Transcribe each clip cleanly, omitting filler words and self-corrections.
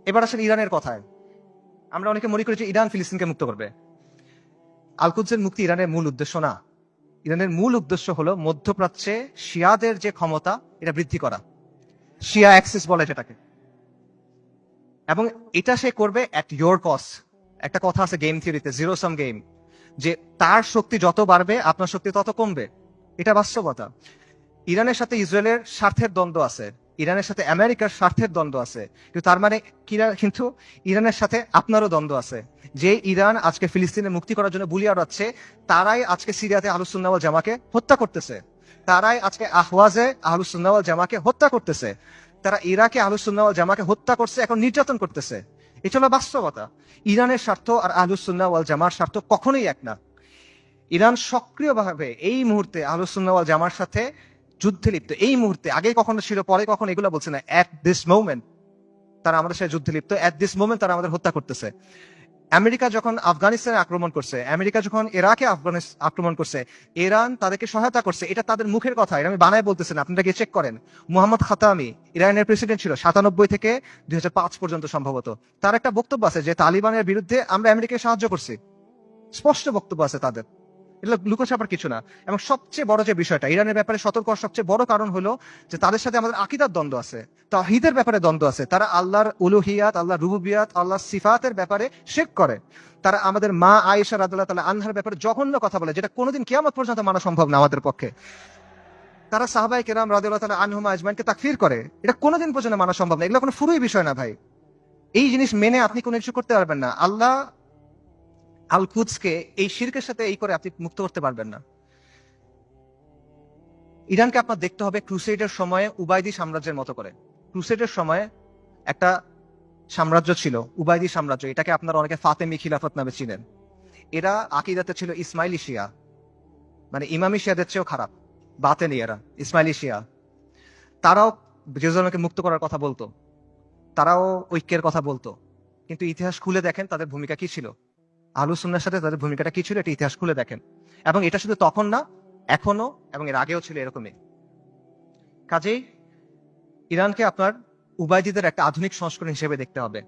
এবার আসলে ইরানের কথায়। আমরা অনেকে মনে করি যে ইরান ফিলিস্তিনকে মুক্ত করবে। আল কুদসের মুক্তি ইরানের মূল উদ্দেশ্য না। ইরানের মূল উদ্দেশ্য হলো মধ্যপ্রাচ্যে শিয়াদের যে ক্ষমতা এটা বৃদ্ধি করা, শিয়া অ্যাক্সিস বলে যেটাকে, এবং এটা সে করবে অ্যাট ইয়োর কস্ট। একটা কথা আছে গেম থিওরিতে, জিরো সাম গেম, যে তার শক্তি যত বাড়বে আপনার শক্তি তত কমবে। এটা বাস্তবতা। ইরানের সাথে ইসরায়েলের স্বার্থের দ্বন্দ্ব আছে, ইরানের সাথে আমেরিকার স্বার্থের দ্বন্দ্ব আছে, কিন্তু তার মানে কিন্তু ইরানের সাথে আপনারও দ্বন্দ্ব আছে। যে ইরান আজকে ফিলিস্তিনের মুক্তি করার জন্য বুলি আওড়াচ্ছে, তারাই আজকে সিরিয়াতে আহলুস সুন্নাহ ওয়াল জামাকে হত্যা করতেছে, তারাই আজকে আহওয়াজে আহলুস সুন্নাহ ওয়াল জামাকে হত্যা করতেছে, তারা ইরাকে আহলুস সুন্নাহ ওয়াল জামাকে হত্যা করছে, এখন নির্যাতন করতেছে। এটা হলো বাস্তবতা। ইরানের স্বার্থ আর আহলুস সুন্নাহ ওয়াল জামার স্বার্থ কখনোই এক না। ইরান সক্রিয়ভাবে এই মুহূর্তে আহলুস সুন্নাহ ওয়াল জামার সাথে যুদ্ধে লিপ্ত। এই মুহূর্তে, আগে কখনো ছিল, পরে কখনো এগুলো বলছে না, এট দিস মোমেন্ট তারা আমাদের সাথে যুদ্ধে লিপ্ত, এট দিস মোমেন্ট তারা আমাদের হত্যা করতেছে। আমেরিকা যখন আফগানিস্তানে আক্রমণ করছে, আমেরিকা যখন ইরাকে আক্রমণ করছে, ইরান তাদেরকে সহায়তা করছে। এটা তাদের মুখের কথা, এটা আমি বানায় বলতেছি না, আপনারা গিয়ে চেক করেন। মুহাম্মদ খাতামি ইরানের প্রেসিডেন্ট ছিল 97 থেকে 2005 পর্যন্ত সম্ভবত। তার একটা বক্তব্য আছে যে তালিবানের বিরুদ্ধে আমরা আমেরিকাকে সাহায্য করছি, স্পষ্ট বক্তব্য আছে তাদের, এগুলো লুকোছাপার কিছু না। এবং সবচেয়ে বড় যে বিষয়টা ইরানের ব্যাপারে সতর্ক হওয়ার সবচেয়ে বড় কারণ হলো যে তাদের সাথে আমাদের আকীদার দ্বন্দ্ব আছে, তাওহীদের ব্যাপারে দ্বন্দ্ব আছে। তারা আল্লাহর উলুহিয়াত, আল্লাহর রুবুবিয়াত, আল্লাহর সিফাতের ব্যাপারে শিরক করে। তারা আমাদের মা আয়েশা রাদিয়াল্লাহু তাআলা আনহার ব্যাপারে জঘন্য কথা বলে, যেটা কোনোদিন কিয়ামত পর্যন্ত মানা সম্ভব না আমাদের পক্ষে। তারা সাহাবায়ে কেরাম রাদিয়াল্লাহু তাআলা আনহুম আজমাইনকে তাকফির করে, এটা কোনোদিন পর্যন্ত মানা সম্ভব না। এগুলো কোনো ফুরুই বিষয় না ভাই। এই জিনিস মেনে আপনি কোনো কিছু করতে পারবেন না। আল্লাহ আল কুদসকে এই শিরকের সাথে এই করে আপনি মুক্ত করতে পারবেন না। ইরানকে আপনার দেখতে হবে ক্রুসেডের সময়ে উবাইদি সাম্রাজ্যের মতো করে। ক্রুসেডের সময়ে একটা সাম্রাজ্য ছিল, উবাইদি সাম্রাজ্য। এটাকে আপনারা অনেকে ফাতেমি খিলাফত নামে চিনেন। এরা আকীদাতে ছিল ইসমাইলি শিয়া, মানে ইমামি শিয়াদের চেয়েও খারাপ, বাতেনি এরা, ইসমাইলি শিয়া। তারাও জেরুজালেমকে মুক্ত করার কথা বলতো, তারাও ঐক্যের কথা বলতো, কিন্তু ইতিহাস খুলে দেখেন তাদের ভূমিকা কি ছিল। আহলুস সুন্নাহর সাথে তাদের ভূমিকাটা কি ছিল, এটা ইতিহাস খুলে দেখেন। এবং এটা শুধু তখন না, এখনো এবং এর আগেও ছিল এরকমই। কাজেই ইরানকে আপনার উবাইদিদের একটা আধুনিক সংস্করণ হিসেবে দেখতে হবে।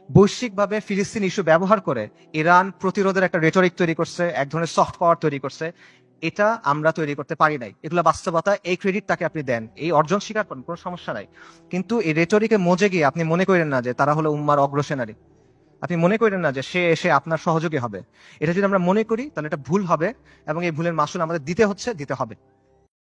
বৈশ্বিকভাবে ফিলিস্তিন ইস্যু ব্যবহার করে ইরান প্রতিরোধের একটা রেটরিক তৈরি করছে, এক ধরনের সফট পাওয়ার তৈরি করছে। এটা আমরা তৈরি করতে পারি নাই, এগুলো বাস্তবতা। এই ক্রেডিট তাকে আপনি দেন, এই অর্জন স্বীকার করেন, কোনো সমস্যা নাই। কিন্তু এই রেটরিকে মজে গিয়ে আপনি মনে করেন না যে তারা হলো উম্মার অগ্রসেনারী, আপনি মনে করেন না যে সে এসে আপনার সহযোগী হবে। এটা যদি আমরা মনে করি তাহলে এটা ভুল হবে, এবং এই ভুলের মাসুল আমাদের দিতে হবে।